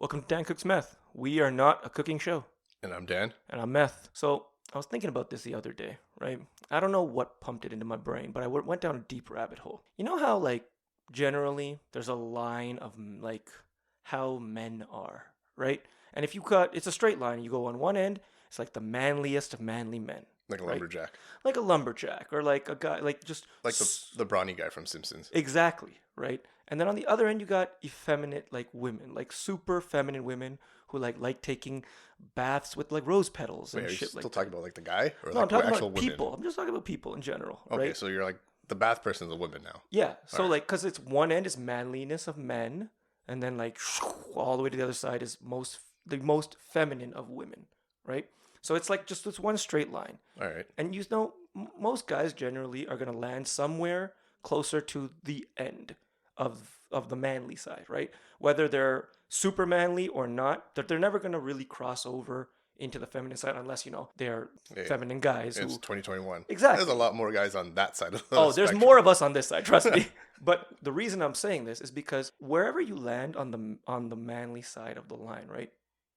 Welcome to Dan Cooks Meth. We are not a cooking show, And I'm Dan. and I'm Meth. So I was thinking about this the other day, right? I don't know what pumped it into my brain, but I went down a deep rabbit hole. You know how, like, generally there's a line of, like, how men are, right? And if you cut, it's a straight line. You go on one end, it's like the manliest of manly men. Like a Right. lumberjack. Like a lumberjack, or like a guy, like just Like the brawny guy from Simpsons. exactly, right? And then on the other end, you got effeminate, like women, like super feminine women who like taking baths with like rose petals Wait, and are you shit still like. talking about like the guy? Or No, I'm like the talking actual about women? people. I'm just talking about people in general, Okay, right? so you're like the bath person's a woman now. Yeah. So Alright. like, cause it's one end is manliness of men, and then like all the way to the other side is the most feminine of women, right? So it's like just this one straight line. Alright. And you know, most guys generally are gonna land somewhere closer to the end of the manly side, right? Whether they're super manly or not, they're never gonna really cross over into the feminine side unless they're Yeah, feminine guys It's who 2021. exactly. There's a lot more guys on that side of the Oh, there's spectrum. more of us on this side, trust me. But the reason I'm saying this is because wherever you land on the manly side of the line, right?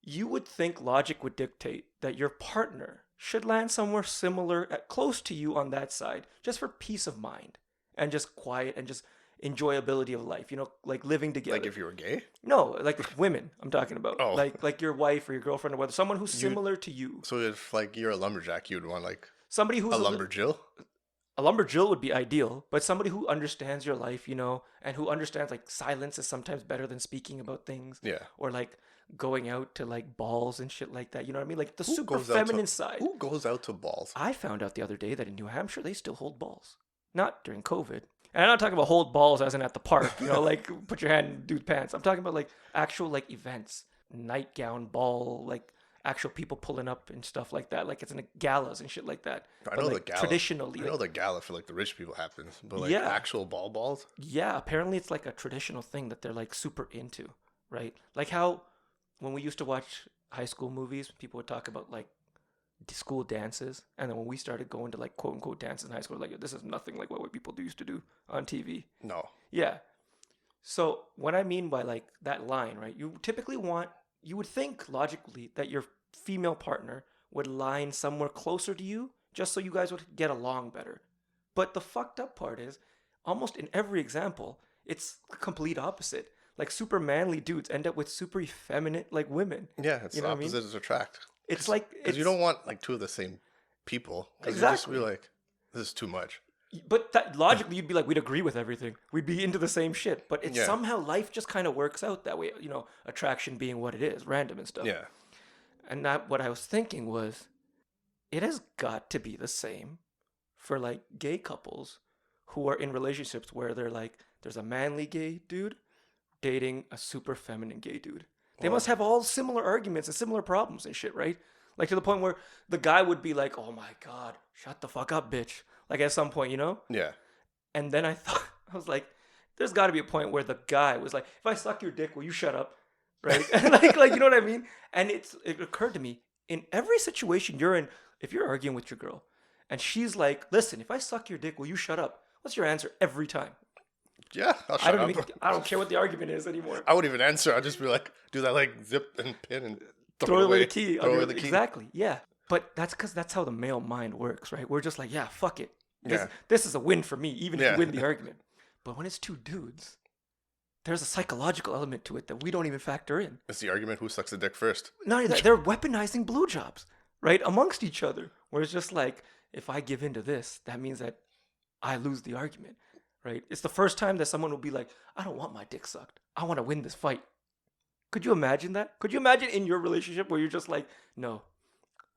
You would think logic would dictate that your partner should land somewhere similar, close to you on that side, just for peace of mind and just quiet and just enjoyability of life. Like living together. Like if you were gay? No, like women. I'm talking about. Oh. Like your wife or your girlfriend or whether someone who's You- similar to you. So if like you're a lumberjack, you'd want like Somebody who's a lumberjill? a lumberjill would be ideal, but somebody who understands your life, and who understands like silence is sometimes better than speaking about things, Yeah. or like going out to like balls and shit like that. You know what I mean? Like the Who super goes out to- feminine side. Who goes out to balls? I found out the other day that in New Hampshire they still hold balls, not during COVID. And I'm not talking about hold balls as in at the park, like put your hand in dude's pants. I'm talking about like actual like events, nightgown ball, like actual people pulling up and stuff like that. Like it's in the galas and shit like that. I But, know the like, gala. traditionally, I know the gala for like the rich people happens, but like Yeah. actual balls? yeah, apparently it's like a traditional thing that they're like super into, right? Like how when we used to watch high school movies, people would talk about like school dances, and then when we started going to like quote unquote dances in high school, like this is nothing like what white people used to do on TV. No. Yeah. So what I mean by like that line, right? You would think logically that your female partner would line somewhere closer to you just so you guys would get along better. But the fucked up part is almost in every example, it's the complete opposite. Like super manly dudes end up with super effeminate like women. Yeah, it's You know what I mean? opposites attract. It's like Because you don't want like two of the same people. Because you just be Exactly. like, this is too much. But that logically, you'd be like, we'd agree with everything. We'd be into the same shit. But it's Yeah. somehow life just kind of works out that way. Attraction being what it is, random and stuff. Yeah. And that what I was thinking was, it has got to be the same for like gay couples who are in relationships where they're like, there's a manly gay dude dating a super feminine gay dude. They Well- must have all similar arguments and similar problems and shit, right? Like to the point where the guy would be like, "Oh my god, shut the fuck up, bitch!" Like at some point, Yeah. And then I thought, I was like, there's got to be a point where the guy was like, if I suck your dick, will you shut up? Right? like you know what I mean? And it occurred to me, in every situation you're in, if you're arguing with your girl and she's like, listen, if I suck your dick, will you shut up? What's your answer every time? Yeah. I'll shut up. I don't care what the argument is anymore. I wouldn't even answer. I'll just be like, do that like zip and pin and Throw it away the key. Throw away the key. Exactly. Yeah. But that's because that's how the male mind works, right? We're just like, yeah, fuck it. Yeah. This is a win for me, even if Yeah. you win the argument. But when it's two dudes, there's a psychological element to it that we don't even factor in. It's the argument who sucks the dick first. Not only that, they're weaponizing blowjobs, right, amongst each other. Where it's just like, if I give in to this, that means that I lose the argument, right? It's the first time that someone will be like, I don't want my dick sucked. I want to win this fight. Could you imagine that? Could you imagine in your relationship where you're just like, no,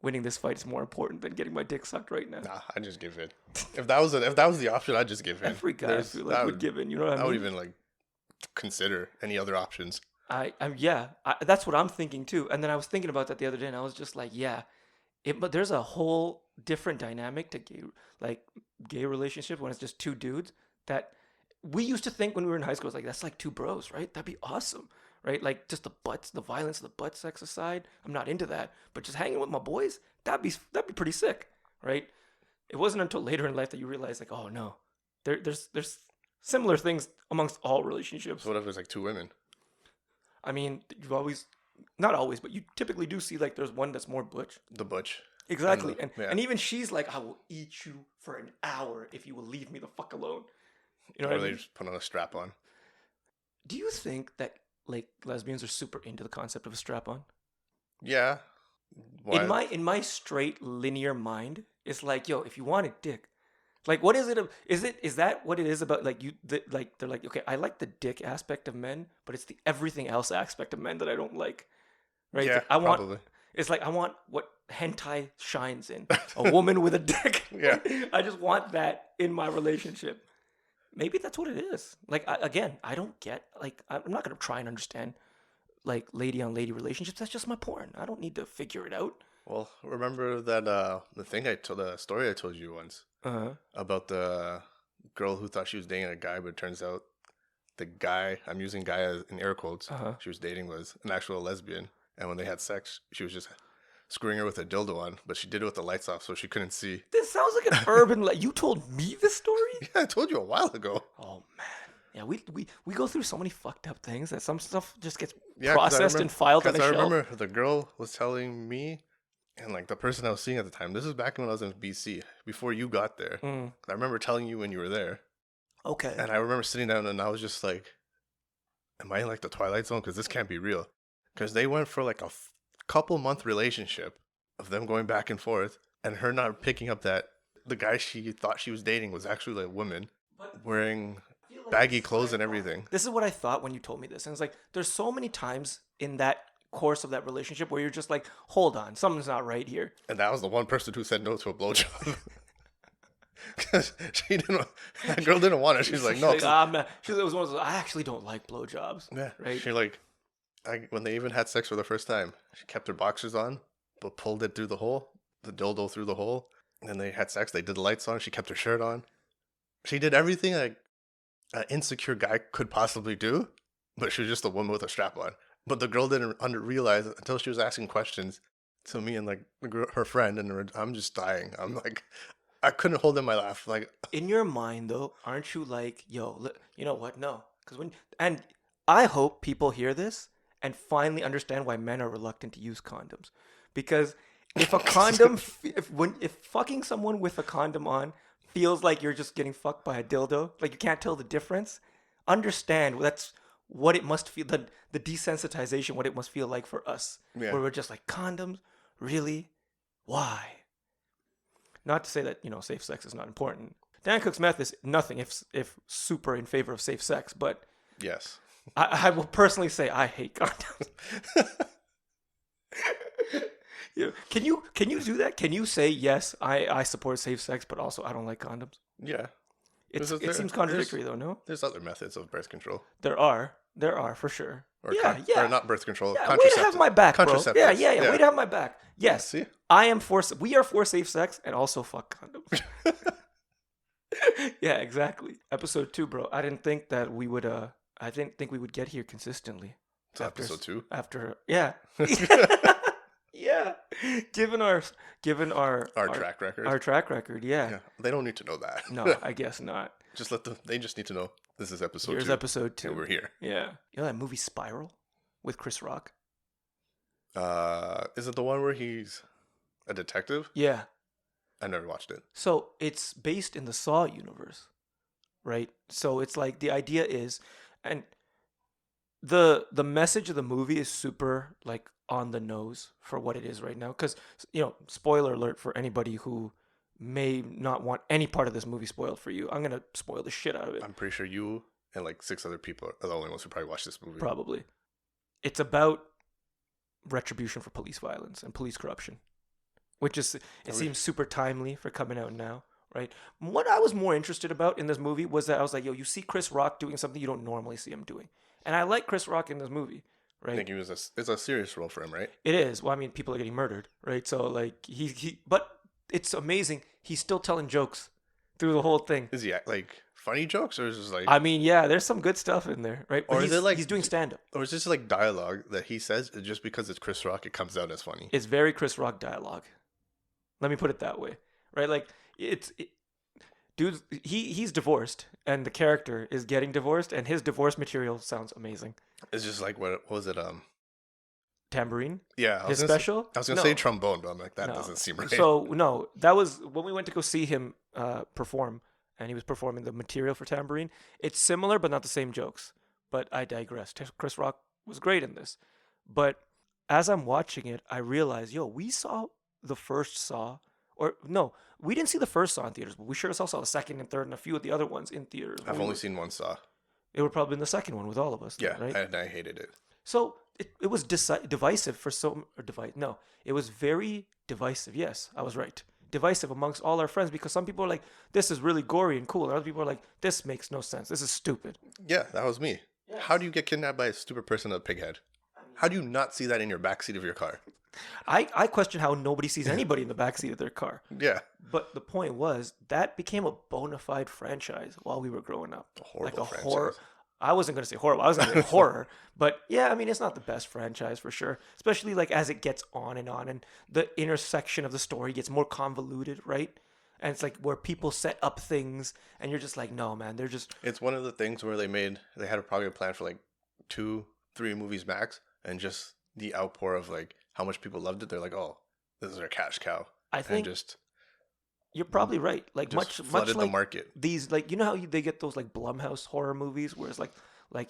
winning this fight is more important than getting my dick sucked right now? Nah, I just give in. If that was the option, I'd just give in. Every guy I There's- feel like would give in. You know what I I mean? would even like consider any other options. That's what I'm thinking too. And then I was thinking about that the other day, and I was just like, yeah, but there's a whole different dynamic to gay relationship when it's just two dudes that we used to think when we were in high school. It's like that's like two bros, right? That'd be awesome, right? Like just the violence, the butt sex aside, I'm not into that. But just hanging with my boys, that'd be pretty sick, right? It wasn't until later in life that you realize like, oh no, there's similar things amongst all relationships. So what if it's like two women? I mean, you've always, not always, but you typically do see like there's one that's more butch. The butch. Exactly. the- And yeah. and even she's like, I will eat you for an hour if you will leave me the fuck alone. You know Or what I they mean? just put on a strap on. Do you think that like lesbians are super into the concept of a strap on? Yeah. Why? In my straight linear mind, it's like, yo, if you want a dick, like what is it? Is that what it is about? Like like they're like, okay, I like the dick aspect of men, but it's the everything else aspect of men that I don't like. Right? Yeah, I want. probably. It's like I want what hentai shines in, a woman with a dick. Yeah. I just want that in my relationship. Maybe that's what it is. Like again, I don't get like I'm not gonna try and understand like lady on lady relationships. That's just my porn. I don't need to figure it out. Well, remember that the story I told you once Uh-huh. about the girl who thought she was dating a guy, but it turns out the guy, I'm using guy as in air quotes, Uh-huh. she was dating was an actual lesbian, and when they had sex, she was just screwing her with a dildo on, but she did it with the lights off, so she couldn't see. This sounds like an urban. You told me this story. Yeah, I told you a while ago. Oh man, yeah. We go through so many fucked up things that some stuff just gets Yeah, 'cause I processed remem- and filed on a 'cause I shelf. remember the girl was telling me, and like the person I was seeing at the time. This was back when I was in BC, before you got there. Mm, I remember telling you when you were there, okay. and I remember sitting down and I was just like, "Am I in like the Twilight Zone? Because this can't be real." Because they went for like a couple month relationship of them going back and forth, and her not picking up that the guy she thought she was dating was actually a woman But wearing I feel like baggy this is clothes what and I thought. everything. This is what I thought when you told me this, and it's like there's so many times in that course of that relationship where you're just like, hold on, something's not right here. And that was the one person who said no to a blowjob. Because that girl didn't want it. She's like, no. She's like, I'm not. She was one of those. I actually don't like blowjobs. Yeah, Right. She like, when they even had sex for the first time, she kept her boxers on, but pulled it through the hole, the dildo through the hole. And then they had sex. They did the lights on. She kept her shirt on. She did everything like an insecure guy could possibly do, but she was just a woman with a strap on. But the girl didn't realize it until she was asking questions to me and like her friend, and I'm just dying. I'm like, I couldn't hold in my laugh. Like, In your mind, though, aren't you like, yo, you know what? No, because and I hope people hear this and finally understand why men are reluctant to use condoms, because if a condom, if fucking someone with a condom on feels like you're just getting fucked by a dildo, like you can't tell the difference, understand that's what it must feel, the desensitization, what it must feel like for us, Yeah. where we're just like, condoms, really? Why? Not to say that, safe sex is not important. Dan Cook's meth is nothing if super in favor of safe sex, but yes. I will personally say I hate condoms. Yeah. Can you do that? Can you say yes, I support safe sex, but also I don't like condoms? Yeah. It seems contradictory though, no? There's other methods of birth control. There are for sure. Or yeah. Or not birth control. Yeah, way to have my back, bro. Yeah, Contraceptives. way to have my back. Yes, See? we are for safe sex and also fuck condoms. Yeah, exactly. Episode 2, bro. I didn't think we would get here consistently. It's episode 2. After yeah. Yeah. Given our Track record. our track record, yeah. Yeah. They don't need to know that. No, I guess not. They just need to know this is episode 2. Here's episode 2. And we're here. Yeah. You know that movie Spiral with Chris Rock? Is it the one where he's a detective? Yeah. I never watched it. So it's based in the Saw universe, right? So it's like the idea is, and the message of the movie is super like on the nose for what it is right now. Because spoiler alert for anybody who may not want any part of this movie spoiled for you. I'm gonna spoil the shit out of it. I'm pretty sure you and like 6 other people are the only ones who probably watched this movie. Probably. It's about retribution for police violence and police corruption, which is seems super timely for coming out now, right? What I was more interested about in this movie was that I was like, yo, you see Chris Rock doing something you don't normally see him doing, and I like Chris Rock in this movie, right? I think it's a serious role for him, right? It is. Well, I mean, people are getting murdered, right? So like but it's amazing. He's still telling jokes through the whole thing. Is he like funny jokes, or is it just like, I mean, yeah, there's some good stuff in there, right? But Or is it like- he's doing stand up? or is this like dialogue that he says just because it's Chris Rock, it comes out as funny? It's very Chris Rock dialogue. Let me put it that way, right? Like dude, he's divorced, and the character is getting divorced, and his divorce material sounds amazing. It's just like what was it? Tambourine, Yeah, his special. I was gonna say No, trombone, but I'm like that no. doesn't seem right. So no, that was when we went to go see him perform, and he was performing the material for Tambourine. It's similar, but not the same jokes. But I digress. Chris Rock was great in this, but as I'm watching it, I realized, yo, we saw the first Saw, or no, we didn't see the first Saw in theaters, but we sure as hell saw the second and third and a few of the other ones in theaters. I've only seen one Saw. It would probably been the second one with all of us, Yeah, right? and I hated it. So it was divisive for some or device. No, it was very divisive. Yes, I was right. Divisive amongst all our friends because some people are like, "This is really gory and cool," and other people are like, "This makes no sense. This is stupid." Yeah, that was me. How do you get kidnapped by a stupid person with a pig head? How do you not see that in your backseat of your car? I question how nobody sees anybody in the backseat of their car. Yeah, But the point was that became a bona fide franchise while we were growing up. a horrible Like a franchise. horror. I wasn't gonna say horrible. I was gonna say horror. But yeah, I mean, it's not the best franchise for sure. Especially like as it gets on, and the intersection of the story gets more convoluted, right? And it's like where people set up things, and you're just like, no, man, they're just It's one of the things where they had probably a plan for like 2, 3 movies max, and just the outpour of like how much people loved it. They're like, oh, this is our cash cow, I and think just you're probably right. Like just much flooded the like market. these, like you know how they get those like Blumhouse horror movies where it's like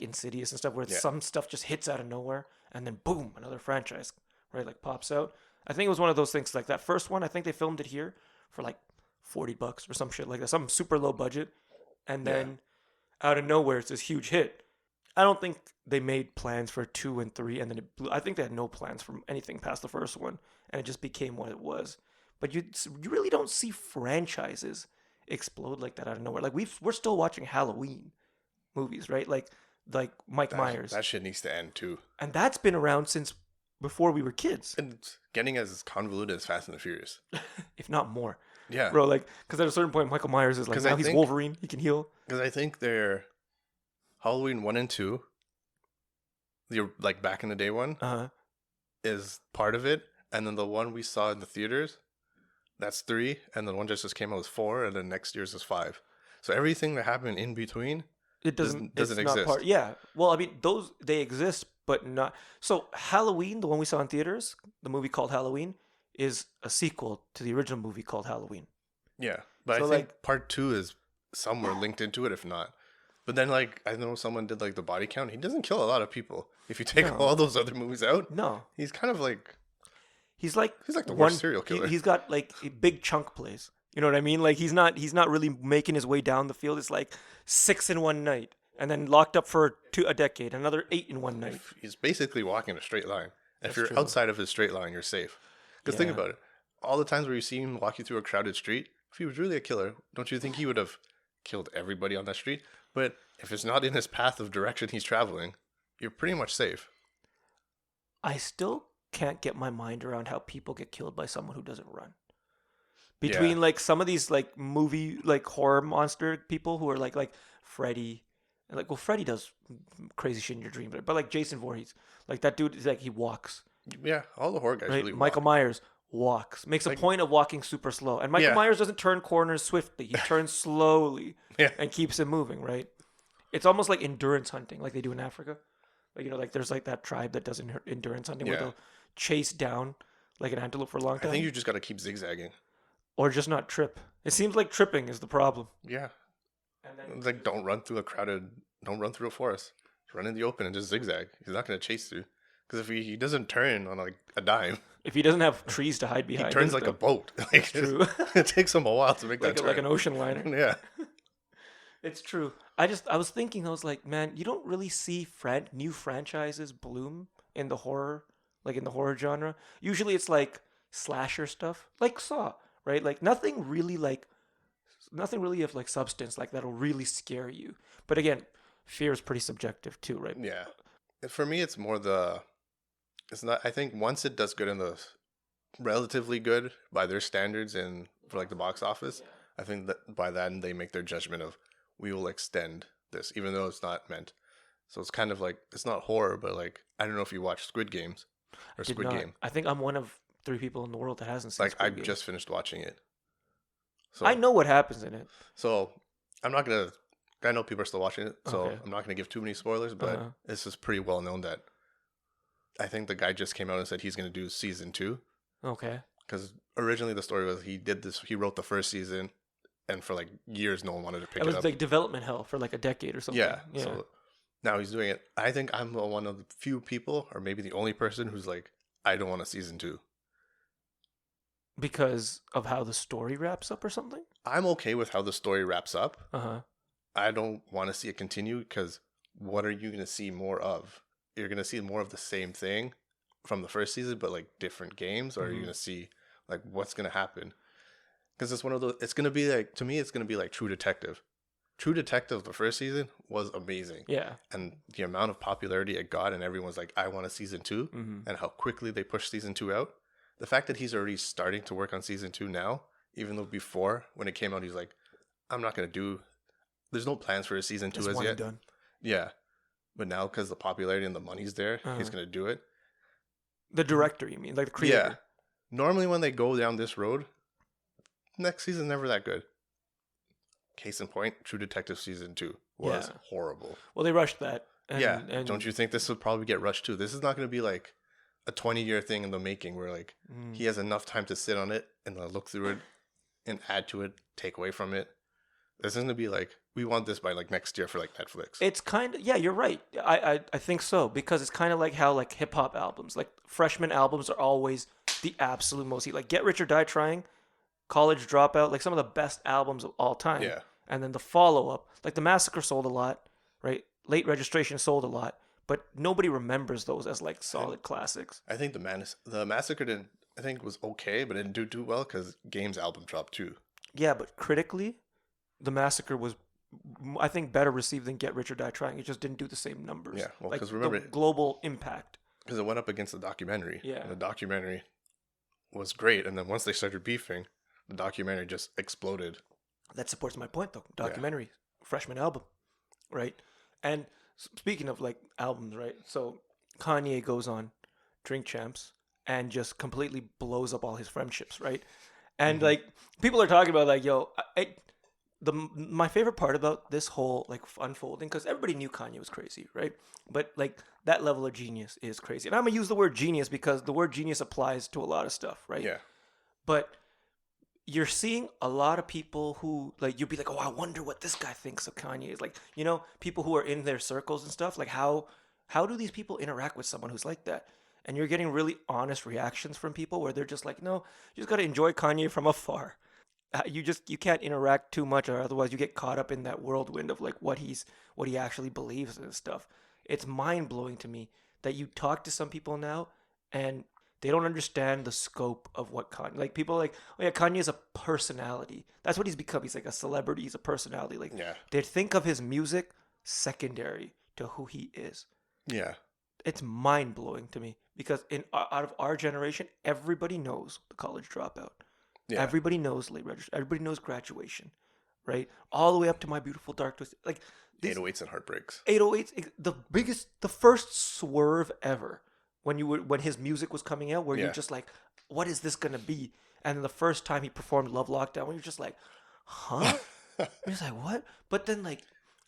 Insidious and stuff, where Yeah. some stuff just hits out of nowhere and then boom, another franchise, right? Like pops out. I think it was one of those things. Like that first one, I think they filmed it here for like $40 or some shit like that, some super low budget, and Yeah. then out of nowhere it's this huge hit. I don't think they made plans for 2 and 3, and then it blew. I think they had no plans for anything past the first one, and it just became what it was. But you really don't see franchises explode like that out of nowhere. Like we're still watching Halloween movies, right? Like Mike Myers, That shit needs to end too. and that's been around since before we were kids, And it's getting as convoluted as Fast and the Furious. if not more, Yeah, bro. Like because at a certain point, Michael Myers is like 'Cause now I he's think- Wolverine, he can heal. because I think they're Halloween 1 and 2. The like back in the day one Uh-huh. is part of it, and then the one we saw in the theaters, that's 3, and the one just came out was 4, and then next year's is 5. So everything that happened in between, It doesn't doesn't it's not exist. part. Yeah. Well, I mean, those they exist, but not. So Halloween, the one we saw in theaters, the movie called Halloween, is a sequel to the original movie called Halloween. yeah. But So, I think like- part 2 is somewhere linked into it, if not. But then, like, I know someone did like the body count. He doesn't kill a lot of people. If you take No. all those other movies out, No, he's kind of like he's like the worst serial killer. He's got like a big chunk plays. You know what I mean? Like he's not really making his way down the field. It's like 6 in one night, and then locked up for a decade. Another 8 in one night. he's basically walking a straight line. If That's you're true. outside of his straight line, you're safe. Because think Yeah. about it. All the times where you see him walk you through a crowded street, if he was really a killer, don't you think he would have killed everybody on that street? But if it's not in his path of direction he's traveling, you're pretty much safe. I still can't get my mind around how people get killed by someone who doesn't run. Between Yeah. like some of these like movie like horror monster people who are like Freddy, and like well Freddy does crazy shit in your dream, but like Jason Voorhees, like that dude is like he walks, Yeah, all the horror guys right? really Michael walk. Myers walks, makes a Like- point of walking super slow, and Michael Yeah. Myers doesn't turn corners swiftly; he turns slowly Yeah. and keeps it moving, right? It's almost like endurance hunting, like they do in Africa. Like you know, like there's like that tribe that does endurance hunting where Yeah. they'll chase down like an antelope for a long I time, think you just got to keep zigzagging. or just not trip. It seems like tripping is the problem. Yeah. And then It's like don't run through a forest. Run in the open and just zigzag. He's not going to chase you. Because if he doesn't turn on like a dime, if he doesn't have trees to hide he behind, turns and like a stuff, boat. Like, true. it takes him a while to make like that like turn. an ocean liner. Yeah. It's true. I was thinking, I was like, man, you don't really see new franchises bloom in the horror, like in the horror genre. Usually it's like slasher stuff, like Saw, right? Like nothing really of like substance like that'll really scare you. But again, fear is pretty subjective too, right? Yeah. For me, it's more it's not, I think once it does good in the relatively good by their standards and for like the box office, I think that by then they make their judgment of we will extend this, even though it's not meant. So it's kind of like, it's not horror, but like, I don't know if you watch Squid Games or Did Squid not. Game. I think I'm one of 3 people in the world that hasn't seen Like, I Squid Game. just finished watching it. I So know what happens in it. so I'm not gonna. I know people are still watching it, so Okay. I'm not gonna give too many spoilers. But Uh-huh. this is pretty well known that I think the guy just came out and said he's gonna do season 2 Okay. because originally the story was he did this. He wrote the first season, and for like years no one wanted to pick It it was up. like development hell for like a decade or something. Yeah. Yeah. So now he's doing it. I think I'm one of the few people, or maybe the only person, who's like, I don't want a season 2. Because of how the story wraps up or something? I'm okay with how the story wraps up. Uh-huh. I don't want to see it continue because what are you going to see more of? You're going to see more of the same thing from the first season, but like different games, or are you Mhm. going to see like what's going to happen? Because it's one of those. It's going to be like, to me, it's going to be like True Detective. True Detective, the first season was amazing, Yeah. and the amount of popularity it got, and everyone's like, I want a season 2, Mm-hmm. and how quickly they pushed season 2 out. The fact that he's already starting to work on season 2 now, even though before when it came out, he's like, I'm not going to do. There's no plans for a season 2 Just as one and yet. done. Yeah, but now because the popularity and the money's there, he's Uh-huh. going to do it. The director, you mean? Like the creator? Yeah. Normally, when they go down this road, next season's never that good. Case in point, True Detective season 2 was Yeah. horrible. Well, they rushed that. And, Yeah, And don't you think this would probably get rushed too? This is not going to be like a 20-year thing in the making where like Mm. he has enough time to sit on it and look through it and add to it, take away from it. This is going to be like, we want this by like next year for like Netflix. It's kind of, yeah, you're right. I think so, because it's kind of like how like hip hop albums, like freshman albums are always the absolute most, like Get Rich or Die Trying, College Dropout, like some of the best albums of all time. Yeah. And then the follow up, like The Massacre sold a lot, right? Late Registration sold a lot, but nobody remembers those as like solid classics. I think the Massacre didn't, I think was okay, but it didn't do too well because Game's album dropped too. Yeah, but critically, The Massacre was, I think, better received than Get Rich or Die Trying. It just didn't do the same numbers. Yeah, well, like 'cause remember- the global impact. Because it went up against the documentary. Yeah. And the documentary was great. And then once they started beefing, the documentary just exploded. That supports my point, though. Documentary, freshman album, right? And speaking of like albums, right? So Kanye goes on Drink Champs and just completely blows up all his friendships, right? And like people are talking about like, yo, my favorite part about this whole like unfolding, because everybody knew Kanye was crazy, right? But like that level of genius is crazy, and I'm gonna use the word genius because the word genius applies to a lot of stuff, right? Yeah. But you're seeing a lot of people who like you'd be like, oh, I wonder what this guy thinks of Kanye. Is like, you know, people who are in their circles and stuff. Like how do these people interact with someone who's like that? And you're getting really honest reactions from people where they're just like, no, you just gotta enjoy Kanye from afar. You can't interact too much, or otherwise you get caught up in that whirlwind of like what he actually believes and stuff. It's mind blowing to me that you talk to some people now and they don't understand the scope of what Kanye, like people are like, oh yeah, Kanye is a personality. That's what he's become. He's like a celebrity. He's a personality. Like Yeah. they think of his music secondary to who he is. Yeah. It's mind blowing to me because out of our generation, everybody knows the College Dropout. Yeah. Everybody knows late register. Everybody knows Graduation, right? All the way up to My Beautiful Dark Twisted. Like these 808s and Heartbreaks. 808s, the first swerve ever when his music was coming out, where Yeah. you're just like, what is this gonna be? And then the first time he performed Love Lockdown, when you're just like, huh? You're just like, what? But then like,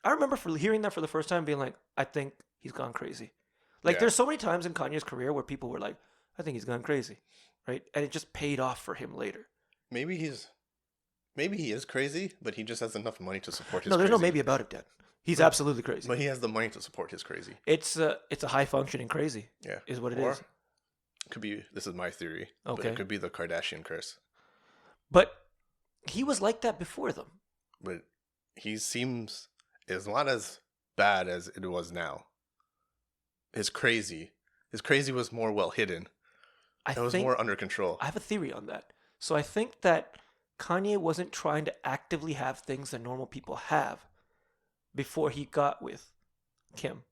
I remember hearing that for the first time, being like, I think he's gone crazy. Like Yeah. there's so many times in Kanye's career where people were like, I think he's gone crazy, right? And it just paid off for him later. Maybe he is crazy, but he just has enough money to support his No, there's no crazy. maybe about it, Dan. He's absolutely crazy. But he has the money to support his crazy. It's a high functioning crazy, Yeah. is what it Or is. it could be, this is my theory, but Okay. it could be the Kardashian curse. But he was like that before them. But he seems, is not as bad as it was now. His crazy was more well hidden. It was more under control. I have a theory on that. So I think that Kanye wasn't trying to actively have things that normal people have before he got with Kim,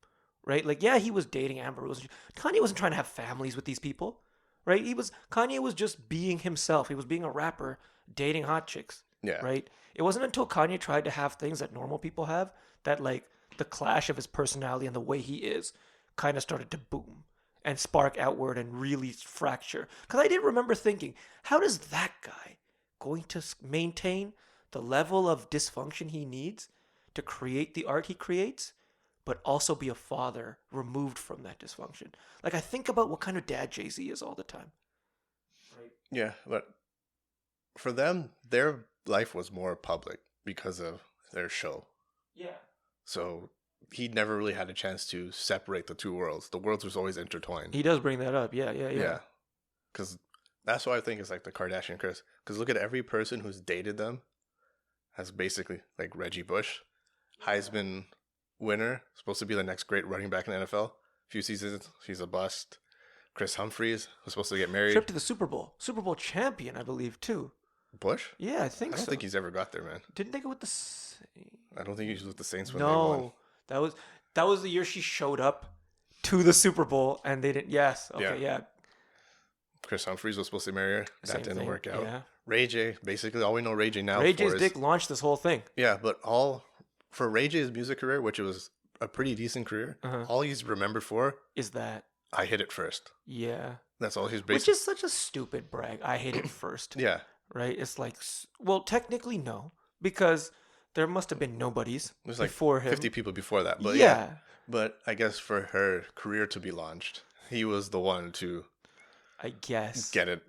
right? Like, yeah, he was dating Amber Rose. Kanye wasn't trying to have families with these people, right? Kanye was just being himself. He was being a rapper, dating hot chicks, Yeah. right? It wasn't until Kanye tried to have things that normal people have that, like, the clash of his personality and the way he is kind of started to boom and spark outward and really fracture. Because I did remember thinking, how does that guy going to maintain the level of dysfunction he needs to create the art he creates, but also be a father removed from that dysfunction? Like, I think about what kind of dad Jay-Z is all the time. Right? Yeah, but for them, their life was more public because of their show. Yeah. So he never really had a chance to separate the two worlds. The worlds was always intertwined. He does bring that up. Yeah. Yeah. Because that's why I think it's like the Kardashian curse. Because look at every person who's dated them has basically, like Reggie Bush, Heisman winner, supposed to be the next great running back in the NFL. Few seasons, he's a bust. Chris Humphries was supposed to get married. Trip to the Super Bowl champion, I believe, too. Bush? Yeah, I think I don't so. think he's ever got there, man. Didn't they go with the? I don't think he was with the Saints when they won. No, that was the year she showed up to the Super Bowl and they didn't. Yes, okay, yeah. Chris Humphries was supposed to marry her. That Same didn't thing, work out. yeah. Ray J, basically all we know Ray J now Ray for J's is, dick launched this whole thing. Yeah, but for Ray J's music career, which was a pretty decent career, all he's remembered for Is that? I hit it first. Yeah. That's all he's Which basically. is such a stupid brag. I hate it first. Yeah, Right? It's like, well, technically no, because there must have been nobodies there's like before him. 50 people before that. But yeah. But I guess for her career to be launched, he was the one to I guess. get it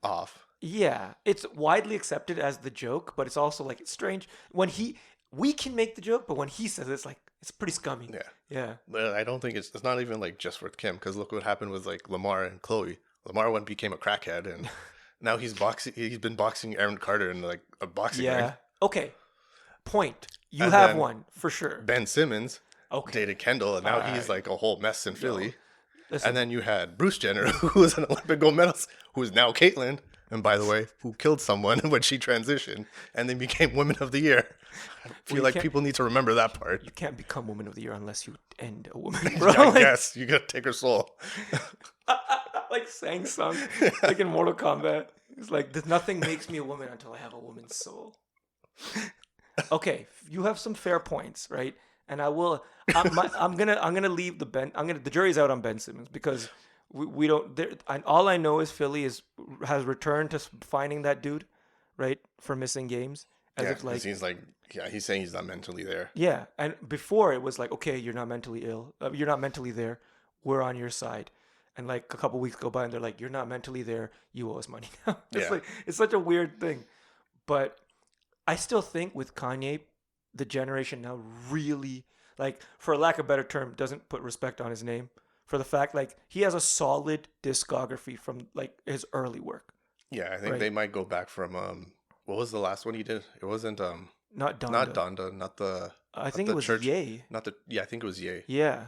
off. Yeah, it's widely accepted as the joke, but it's also like it's strange when we can make the joke, but when he says it, it's like it's pretty scummy. Yeah. Yeah. But I don't think it's not even like just for Kim, because look what happened with like Lamar and Chloe. Lamar went became a crackhead, and now he's boxing. He's been boxing Aaron Carter in like a boxing ring. Yeah. Okay. Point. You And have then one for sure. Ben Simmons Okay. dated Kendall, and now All he's right. like a whole mess in Philly. Listen, And then you had Bruce Jenner, who was an Olympic gold medalist, who is now Caitlyn, and by the way, who killed someone when she transitioned and then became Women of the Year. I feel you like can't- people need to remember that part. you can't become Woman of the Year unless you end a woman, bro. I Like, guess you gotta take her soul. like Sang Sung, like in Mortal Kombat. It's like nothing makes me a woman until I have a woman's soul. Okay, you have some fair points, right? And I will. I'm gonna leave the jury's out on Ben Simmons because we don't. All I know is Philly has returned to finding that dude, right, for missing games. As Yeah, if like 'cause he's saying he's not mentally there. yeah, and before it was like, okay, you're not mentally ill, you're not mentally there, we're on your side, and like a couple weeks go by and they're like, you're not mentally there, you owe us money now. It's Yeah. like it's such a weird thing, but I still think with Kanye, the generation now really, like, for lack of a better term, doesn't put respect on his name for the fact like he has a solid discography from like his early work. Yeah, I think Right. they might go back from what was the last one he did? It wasn't Not Donda. not Donda, not the I think the it was church- Ye. not the I think it was Ye. Yeah.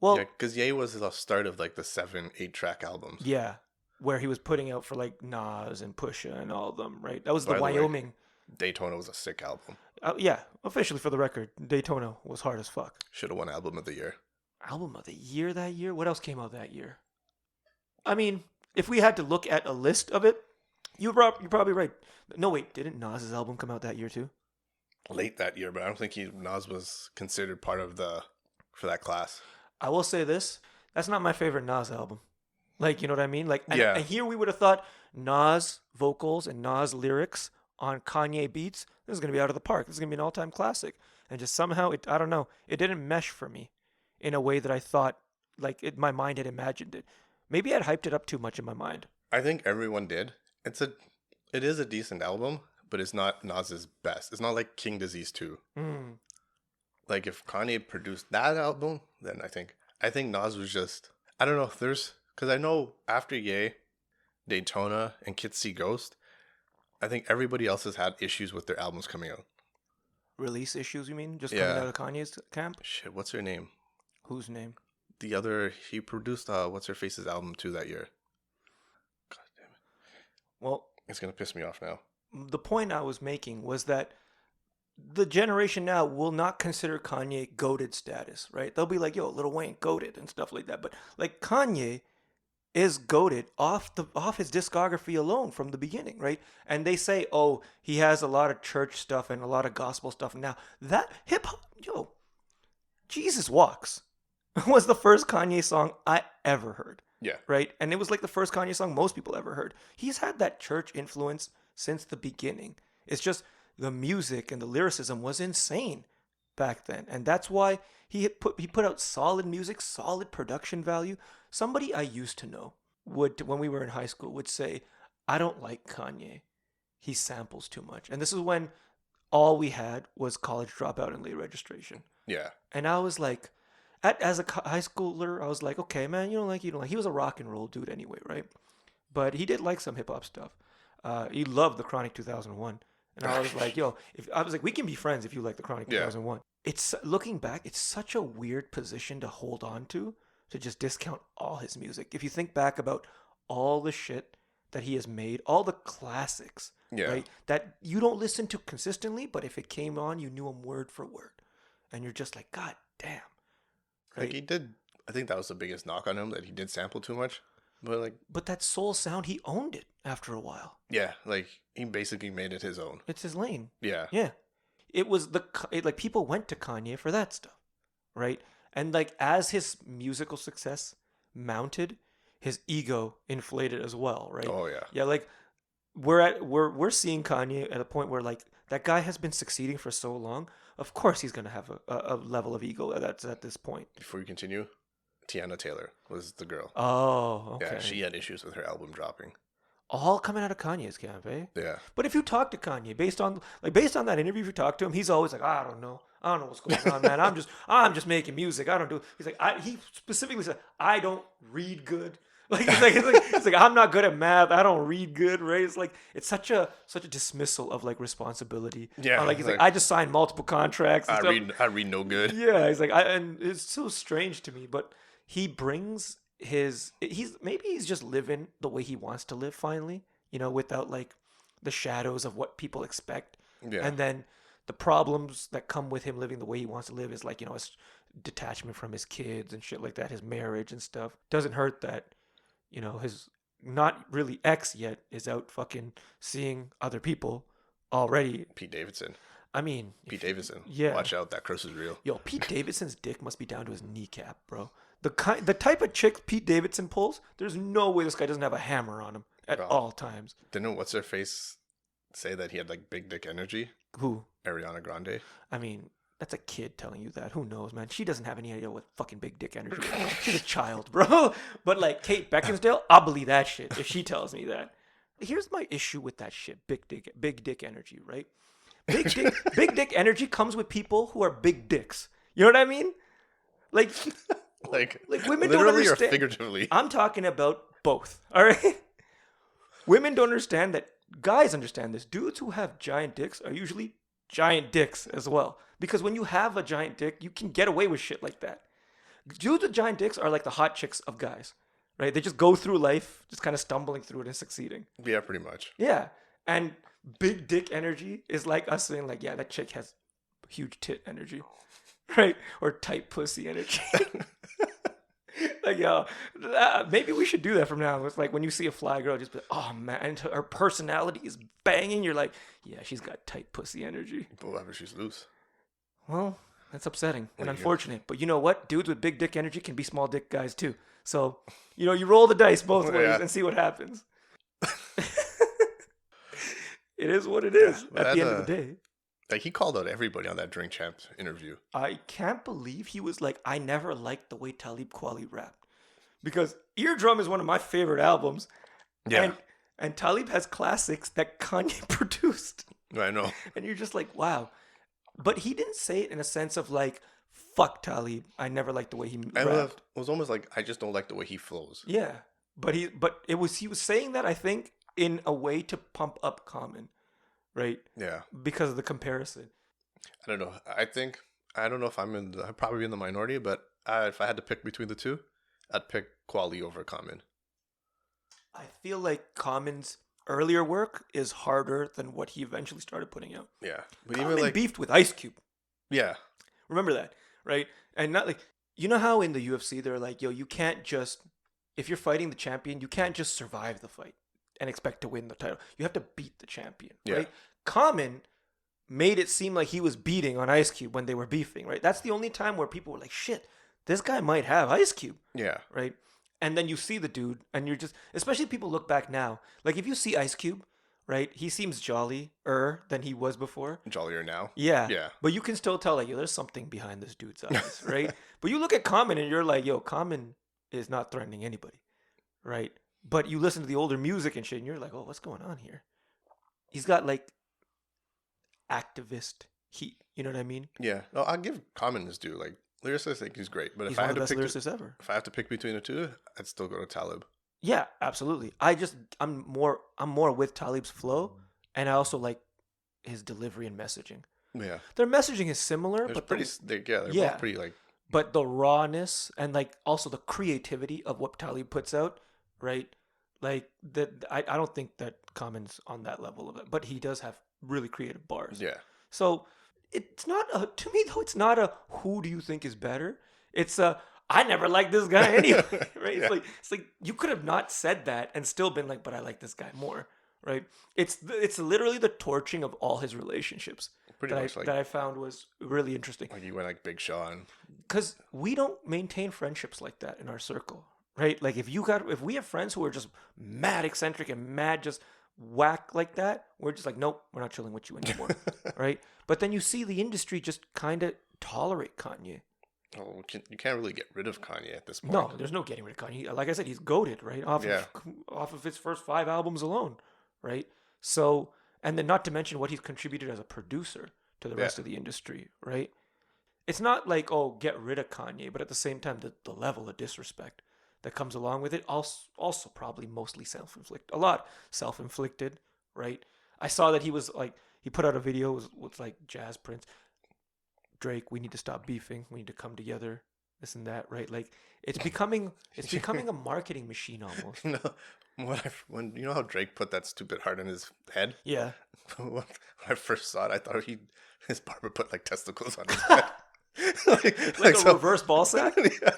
Well, Yeah, because Ye was the start of like the 7-8 track albums. yeah, where he was putting out for like Nas and Pusha and all of them, right? That was By the the way, Wyoming. Daytona was a sick album. Yeah, officially for the record, Daytona was hard as fuck. Should have won album of the year. Album of the year that year? What else came out that year? I mean, if we had to look at a list of it, you're probably right. No, wait, didn't Nas's album come out that year too? Late that year, but I don't think Nas was considered part of for that class. I will say this: that's not my favorite Nas album. Like, you know what I mean? Like, Yeah. and here we would have thought Nas vocals and Nas lyrics on Kanye beats. This is gonna be out of the park. This is gonna be an all-time classic. And just somehow, I don't know, it didn't mesh for me in a way that I thought, like, my mind had imagined it. Maybe I'd hyped it up too much in my mind. I think everyone did. It is a decent album, but it's not Nas's best. It's not like King Disease 2. Mm. Like if Kanye produced that album, then I think Nas was just I don't know. Because I know after Ye, Daytona, and Kids See Ghost, I think everybody else has had issues with their albums coming out. Release issues, you mean? Just Yeah. coming out of Kanye's camp? Shit, what's her name? Whose name? The other he produced what's her face's album too that year. God damn it, Well, it's gonna piss me off now. the point I was making was that the generation now will not consider Kanye goated status, right? They'll be like, yo, Lil Wayne goated and stuff like that. But like Kanye is goated off his discography alone from the beginning, right? And they say, oh, he has a lot of church stuff and a lot of gospel stuff. Now that hip hop, yo, Jesus Walks was the first Kanye song I ever heard. Yeah. Right? And it was like the first Kanye song most people ever heard. He's had that church influence since the beginning. It's just the music and the lyricism was insane back then, and that's why he put out solid music, solid production value. Somebody I used to know would, when we were in high school, would say, "I don't like Kanye. He samples too much." And this is when all we had was College Dropout and Late Registration. Yeah. And I was like, as a high schooler, I was like, okay, man, you don't like. He was a rock and roll dude anyway, right? But he did like some hip hop stuff. He loved the Chronic 2001, and I was like, yo, if I was like, we can be friends if you like the Chronic Yeah. 2001. It's looking back, it's such a weird position to hold on to just discount all his music. If you think back about all the shit that he has made, all the classics, Yeah. right? That you don't listen to consistently, but if it came on, you knew them word for word, and you're just like, God damn. Like he did. I think that was the biggest knock on him, that he did sample too much. But like, But that soul sound, he owned it after a while. yeah, like he basically made it his own. It's his lane. Yeah. Yeah. It was like people went to Kanye for that stuff, right? And like as his musical success mounted, his ego inflated as well, right? Oh yeah. Yeah, like we're seeing Kanye at a point where like that guy has been succeeding for so long. Of course he's gonna have a level of ego that's at this point. Before you continue, Tiana Taylor was the girl. Oh, okay. Yeah, she had issues with her album dropping. All coming out of Kanye's camp, eh? Yeah. But if you talk to Kanye, based on that interview, if you talk to him, he's always like, I don't know what's going on, man. I'm just making music. I don't do. He's like, he specifically said, I don't read good. Like he's like, I'm not good at math. I don't read good, right? It's like it's such a dismissal of like responsibility. Yeah, like he's like, like, I just signed multiple contracts. And stuff. I read no good. Yeah, he's like, and it's so strange to me, but he brings he's just living the way he wants to live finally, without like the shadows of what people expect. Yeah. And then the problems that come with him living the way he wants to live is like, his detachment from his kids and shit like that, his marriage and stuff. Doesn't hurt that, his not really ex yet is out fucking seeing other people already. Pete Davidson. I mean, Pete Davidson. yeah. Watch out, that curse is real. Yo, Pete Davidson's dick must be down to his kneecap, bro. The type of chick Pete Davidson pulls, there's no way this guy doesn't have a hammer on him at Bro. all times. Didn't what's her face say that he had like big dick energy? Who? Ariana Grande. I mean, that's a kid telling you that. Who knows, man? She doesn't have any idea what fucking big dick energy is. She's a child, bro. But like Kate Beckinsale, I'll believe that shit if she tells me that. Here's my issue with that shit. Big dick energy, right? Big dick energy comes with people who are big dicks. You know what I mean? Like women don't literally or understand. figuratively. I'm talking about both. All right. Women don't understand that. Guys understand this. Dudes who have giant dicks are usually giant dicks as well. Because when you have a giant dick, you can get away with shit like that. Dudes with giant dicks are like the hot chicks of guys, right? They just go through life, just kind of stumbling through it and succeeding. Yeah, pretty much. Yeah. And big dick energy is like us saying like, yeah, that chick has huge tit energy, right? Or tight pussy energy. Like, yo, maybe we should do that from now on. It's like when you see a fly girl, just be like, oh man, and her personality is banging. You're like, yeah, she's got tight pussy energy. But whatever, she's loose. Well, that's upsetting and There you go. Unfortunate. But you know what? Dudes with big dick energy can be small dick guys too. So, you roll the dice both ways Yeah. and see what happens. It is what it is Yeah, at the end of the day. Like he called out everybody on that Drink Champs interview. I can't believe he was like, I never liked the way Talib Kweli rapped. Because Eardrum is one of my favorite albums. Yeah. And Talib has classics that Kanye produced. I know. And you're just like, wow. But he didn't say it in a sense of like, fuck Talib. I never liked the way he I rapped. it was almost like I just don't like the way he flows. Yeah. But he was saying that, I think, in a way to pump up Common. Right? Yeah. Because of the comparison. I don't know. I don't know if I'm probably in the minority, but if I had to pick between the two, I'd pick Quali over Common. I feel like Common's earlier work is harder than what he eventually started putting out. Yeah. But Common even like beefed with Ice Cube. yeah. Remember that, right? And not like, you know how in the UFC they're like, yo, you can't just, if you're fighting the champion, you can't just survive the fight and expect to win the title. You have to beat the champion, right? Yeah. Common made it seem like he was beating on Ice Cube when they were beefing, right? That's the only time where people were like, shit, this guy might have Ice Cube, Yeah. right? And then you see the dude and you're just, especially if people look back now, like if you see Ice Cube, right? He seems jolly-er than he was before. Jollier now. Yeah. Yeah. But you can still tell, like, yo, there's something behind this dude's eyes, right? But you look at Common and you're like, yo, Common is not threatening anybody, right? But you listen to the older music and shit, and you're like, oh, what's going on here? He's got like activist heat. You know what I mean? Yeah. No, I'll give Common his due. Like lyricist, I think he's great. But He's if I one had of to the best pick, lyricists ever. if I have to pick between the two, I'd still go to Talib. Yeah, absolutely. I'm more with Talib's flow, and I also like his delivery and messaging. Yeah. Their messaging is similar, They're but pretty. They're yeah. both pretty like. but the rawness and like also the creativity of what Talib puts out, right? Like that, I don't think that Common's on that level of it, but he does have really creative bars. Yeah. So it's not a, to me though, it's not a who do you think is better. It's a I never liked this guy anyway, right? Yeah. It's like you could have not said that and still been like, but I like this guy more, right? It's literally the torching of all his relationships Pretty that much like I found was really interesting you went like Big Sean. because we don't maintain friendships like that in our circle, right? Like if we have friends who are just mad eccentric and mad just whack like that, we're just like, nope, we're not chilling with you anymore, right? But then you see the industry just kind of tolerate Kanye. Oh, you can't really get rid of Kanye at this point. No, there's no getting rid of Kanye. Like I said, he's goated, right? Off of his first 5 albums alone, right? So, and then not to mention what he's contributed as a producer to the rest of the industry, right? It's not like, oh, get rid of Kanye, but at the same time, the level of disrespect that comes along with it also probably mostly self-inflicted. A lot self-inflicted, right? I saw that he was like, he put out a video with like Jazz Prince, Drake, we need to stop beefing. We need to come together. This and that, right? Like it's becoming a marketing machine almost. When you know how Drake put that stupid heart in his head? Yeah. When I first saw it, I thought his barber put like testicles on his head. like a reverse ball sack? Yeah.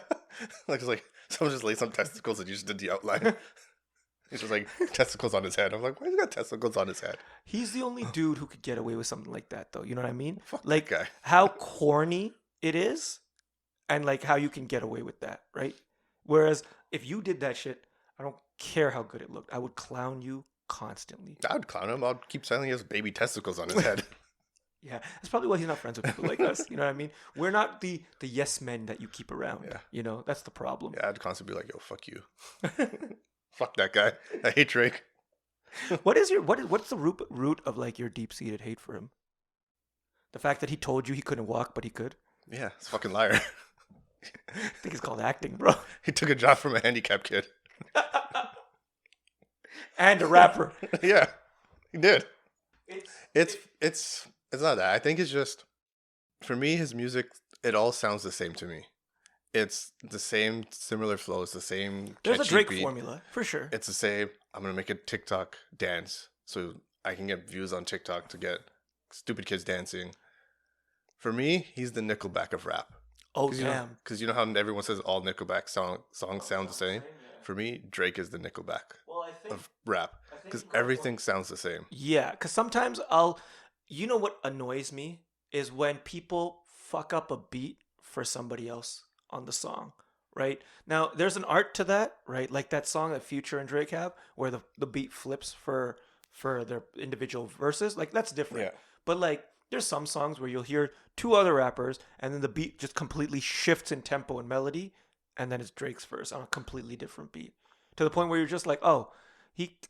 Like someone just laid some testicles and you just did the outline. It's just like testicles on his head. I'm like, why has he got testicles on his head? He's the only dude who could get away with something like that, though. You know what I mean? Fuck like that guy. how corny it is, and like how you can get away with that, right? Whereas if you did that shit, I don't care how good it looked. I would clown you constantly. I would clown him. I'd keep saying he has baby testicles on his head. Yeah, that's probably why he's not friends with people like us. You know what I mean? We're not the yes men that you keep around. Yeah. You know, that's the problem. Yeah, I'd constantly be like, yo, fuck you. Fuck that guy. I hate Drake. What's the root of like your deep seated hate for him? The fact that he told you he couldn't walk, but he could. Yeah, he's a fucking liar. I think it's called acting, bro. He took a job from a handicapped kid. And a rapper. Yeah, he did. It's not that. I think it's just, for me, his music, it all sounds the same to me. It's the same similar flows, the same There's a catchy Drake beat. formula, for sure. It's the same. I'm gonna make a TikTok dance so I can get views on TikTok to get stupid kids dancing. For me, he's the Nickelback of rap. Oh, damn. Because you know how everyone says all Nickelback songs sound the same? For me, Drake is the Nickelback of rap. Because everything sounds the same. Yeah, because sometimes you know what annoys me is when people fuck up a beat for somebody else on the song, right? Now, there's an art to that, right? Like that song that Future and Drake have where the beat flips for their individual verses. Like, that's different. Yeah. But, like, there's some songs where you'll hear 2 other rappers and then the beat just completely shifts in tempo and melody, and then it's Drake's verse on a completely different beat. To the point where you're just like, oh,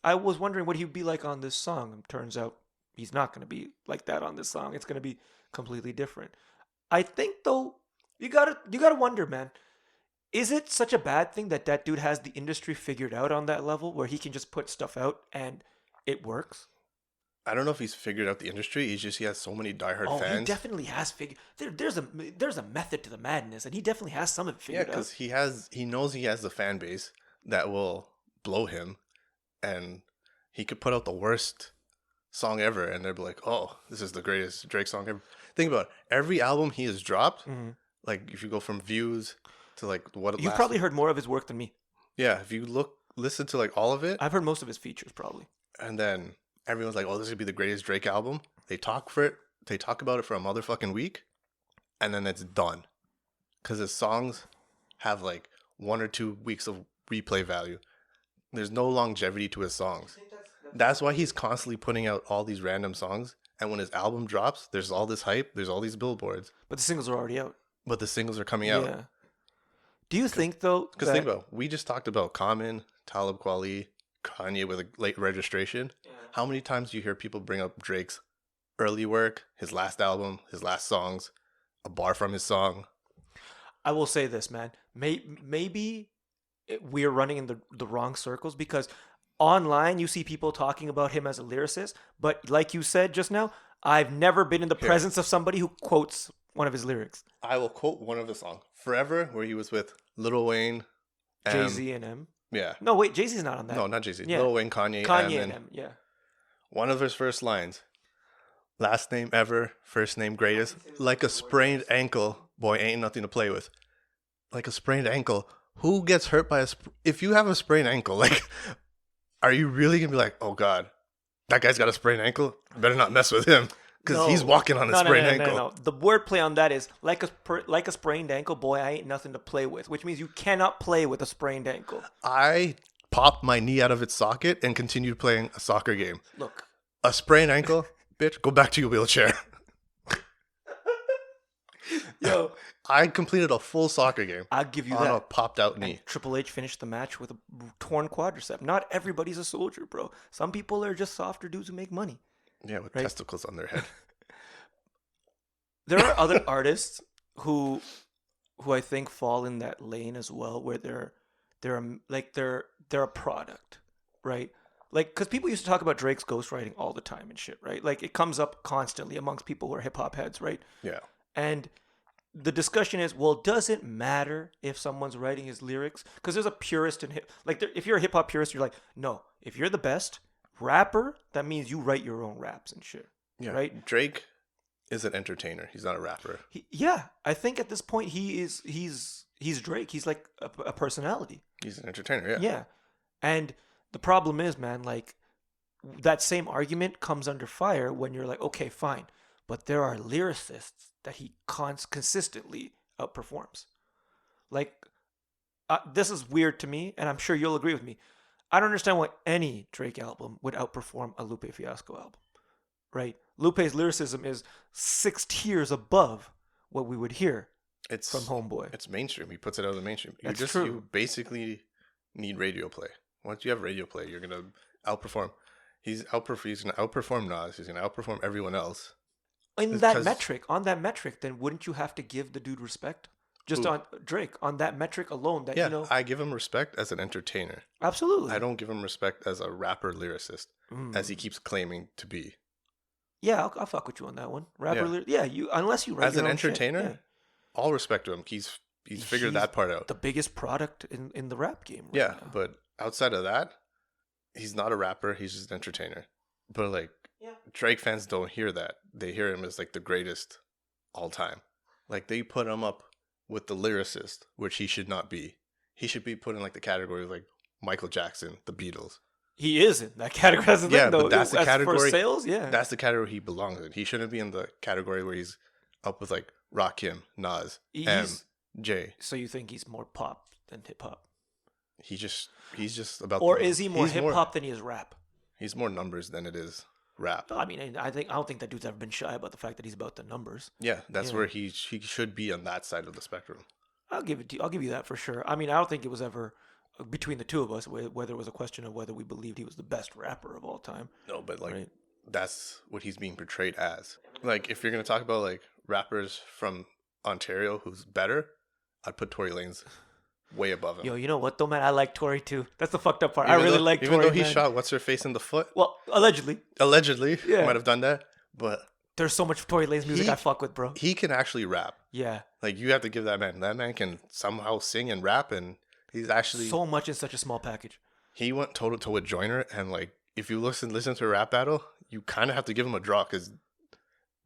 I was wondering what he'd be like on this song. And turns out he's not going to be like that on this song. It's going to be completely different. I think, though, you gotta wonder, man. Is it such a bad thing that dude has the industry figured out on that level where he can just put stuff out and it works? I don't know if he's figured out the industry. He has so many diehard Oh, fans. he definitely has figured. There's a method to the madness, and he definitely has some of it Yeah, figured because out. he knows he has the fan base that will blow him, and he could put out the worst song ever, and they'll be like, "Oh, this is the greatest Drake song ever." Think about it. Every album he has dropped. Mm-hmm. Like if you go from Views to like what it You've lasted. probably heard more of his work than me. Yeah, if you listen to like all of it, I've heard most of his features, probably. and then everyone's like, "Oh, this would be the greatest Drake album." They talk about it for a motherfucking week, and then it's done. Because his songs have like 1 or 2 weeks of replay value. There's no longevity to his songs. I think That's why he's constantly putting out all these random songs. And when his album drops, there's all this hype, there's all these billboards, But the singles are already out. but the singles are coming out. Yeah. Do you think though Because that think about it, we just talked about Common, Talib Kweli, Kanye with a late registration. How many times do you hear people bring up Drake's early work, his last album, his last songs, a bar from his song? I will say this, man. Maybe we're running in the wrong circles because online you see people talking about him as a lyricist, but like you said just now, I've never been in the Here. presence of somebody who quotes one of his lyrics. I will quote one of the songs, Forever, where he was with Lil Wayne, Jay Z and M. Yeah. No, wait, Jay Z's not on that. No, not Jay-Z. Yeah. Lil Wayne, Kanye, Kanye and and M. Yeah. one of his first lines, last name ever, first name greatest, like a sprained ankle, boy, ain't nothing to play with. Like a sprained ankle. Who gets hurt by if you have a sprained ankle, like, are you really gonna be like, oh God, that guy's got a sprained ankle? Better not mess with him because he's walking on a sprained ankle. No. The wordplay on that is like a sprained ankle, boy. I ain't nothing to play with, which means you cannot play with a sprained ankle. I popped my knee out of its socket and continued playing a soccer game. Look, A sprained ankle, bitch, go back to your wheelchair. yo, I completed a full soccer game I'll give you on a that. popped out knee. And Triple H finished the match with a torn quadricep. Not everybody's a soldier, bro. Some people are just softer dudes who make money. Yeah, with Right. testicles on their head. There are other artists who I think fall in that lane as well, where they're a product, right? Like, because people used to talk about Drake's ghostwriting all the time and shit, right? Like, it comes up constantly amongst people who are hip hop heads, right? Yeah. And the discussion is, well, does it matter if someone's writing his lyrics? Because there's a purist in hip, like, if you're a hip hop purist, you're like, no, if you're the best rapper, that means you write your own raps and shit. Yeah. Right? Drake is an entertainer. He's not a rapper. Yeah, I think at this point he's Drake. He's like a personality. He's an entertainer. Yeah. Yeah. And the problem is, man, like that same argument comes under fire when you're like, okay, fine, but there are lyricists that he consistently outperforms. Like, this is weird to me, and I'm sure you'll agree with me. I don't understand why any Drake album would outperform a Lupe Fiasco album, right? Lupe's lyricism is 6 tiers above what we would hear It's from Homeboy. It's mainstream. He puts it out of the mainstream. That's true. You basically need radio play. Once you have radio play, you're gonna outperform. He's gonna outperform Nas. He's gonna outperform everyone else. On It's that 'cause- metric, then wouldn't you have to give the dude respect? Just Who? on Drake, on that metric alone, that Yeah, you know, I give him respect as an entertainer. absolutely. I don't give him respect as a rapper lyricist, Mm. as he keeps claiming to be. Yeah, I'll fuck with you on that one. Rapper, Yeah. you unless you write As your an own shit, entertainer, yeah. all respect to him. He's figured He's that part out. The biggest product in the rap game. Right Yeah, now. but outside of that, he's not a rapper. He's just an entertainer. But like, Yeah. Drake fans don't hear that. They hear him as like the greatest all time. Like they put him up with the lyricist, which he should not be. He should be put in like the category of like Michael Jackson, the Beatles. He is in that category. That's the Yeah, thing, though. but that's the As for category- sales, yeah. That's the category he belongs in. He shouldn't be in the category where he's up with like Rakim, Nas, M, He's- J. So you think he's more pop than hip hop, He's just about. or the- is he more he's hip hop than he is rap? He's more numbers than it is rap. I mean, I don't think that dude's ever been shy about the fact that he's about the numbers. Yeah, that's Yeah. where he should be on that side of the spectrum. I'll give it to you. I'll give you that for sure. I mean, I don't think it was ever between the two of us whether it was a question of whether we believed he was the best rapper of all time. No, but like Right. that's what he's being portrayed as. Like if you're gonna talk about like rappers from Ontario who's better, I'd put Tory Lanez way above him. Yo, you know what though, man? I like Tory too. That's the fucked up part. Even I really though- like Tory. even though he man. shot what's her face in the foot, Well, allegedly, allegedly, Yeah. might have done that, but there's so much Tory Lanez music He- I fuck with, bro. he can actually rap. Yeah, Like you have to give that man. That man can somehow sing and rap, and he's actually so much in such a small package. he went toe to toe with Joyner, and like if you listen to a rap battle, you kind of have to give him a draw because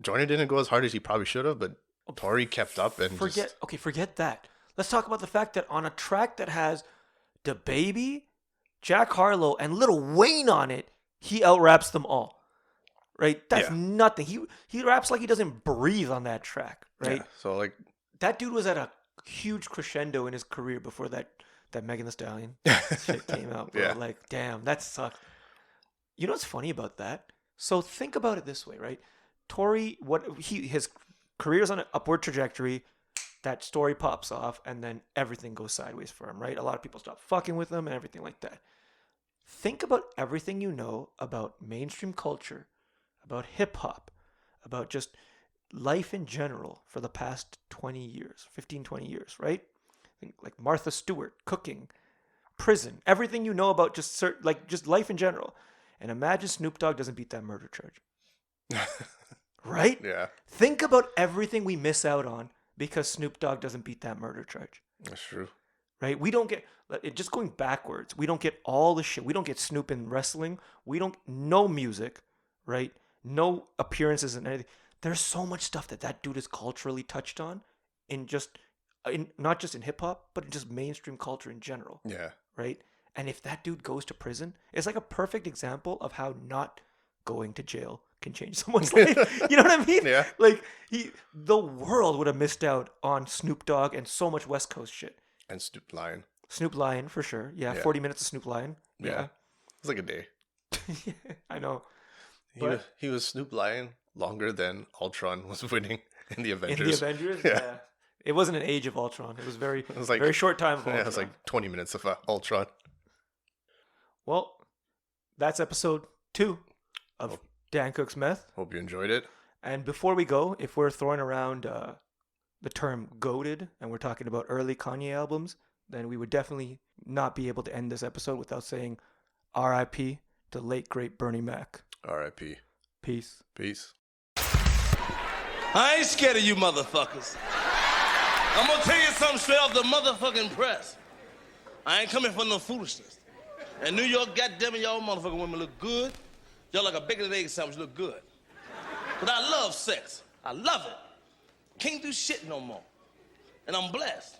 Joyner didn't go as hard as he probably should have, but Tory kept up and Forget that. Let's talk about the fact that on a track that has DaBaby, Jack Harlow, and Lil Wayne on it, he outraps them all. Right? That's Yeah. nothing. He raps like he doesn't breathe on that track. Right? Yeah, so like That dude was at a huge crescendo in his career before that Megan Thee Stallion shit came out, bro. Yeah. Like, damn, that sucked. You know what's funny about that? So think about it this way, right? Tory, his career's on an upward trajectory. That story pops off, and then everything goes sideways for him, right? A lot of people stop fucking with him and everything like that. Think about everything you know about mainstream culture, about hip hop, about just life in general for the past 20 years, 15, 20 years, right? Think like Martha Stewart, cooking, prison, everything you know about just life in general. And imagine Snoop Dogg doesn't beat that murder charge, right? Yeah, Think about everything we miss out on because Snoop Dogg doesn't beat that murder charge, that's true. right? We don't get just going backwards. We don't get all the shit. We don't get Snoop in wrestling. We don't no music, right? No appearances and anything. There's so much stuff that dude is culturally touched on in just in not just in hip hop, but in just mainstream culture in general, Yeah, right? And if that dude goes to prison, it's like a perfect example of how not going to jail can change someone's life. You know what I mean? Yeah. Like the world would have missed out on Snoop Dogg and so much West Coast shit. and Snoop Lion. Snoop Lion for sure. Yeah, Yeah. 40 minutes of Snoop Lion. Yeah. Yeah. It's like a day. I know. He was Snoop Lion longer than Ultron was winning in the In the Avengers. Avengers, Yeah. yeah. It wasn't an age of Ultron. It was was like- very short time of Yeah, Ultron. it was like 20 minutes of Ultron. Well, that's episode 2 of Hope- Dan Cook's Meth. Hope you enjoyed it. And before we go, if we're throwing around the term goated and we're talking about early Kanye albums, then we would definitely not be able to end this episode without saying R.I.P. to late great Bernie Mac. R.I.P. Peace. Peace. I ain't scared of you motherfuckers. I'm gonna tell you something straight off the motherfucking press. I ain't coming for no foolishness. In New York, goddammit, y'all motherfucking women look good. Y'all like a bacon and egg sandwich look good. But I love sex. I love it. Can't do shit no more. And I'm blessed.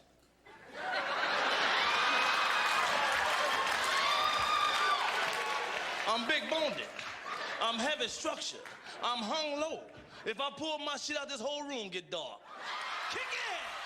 I'm big boned. I'm heavy structured. I'm hung low. If I pull my shit out, this whole room get dark. Kick it!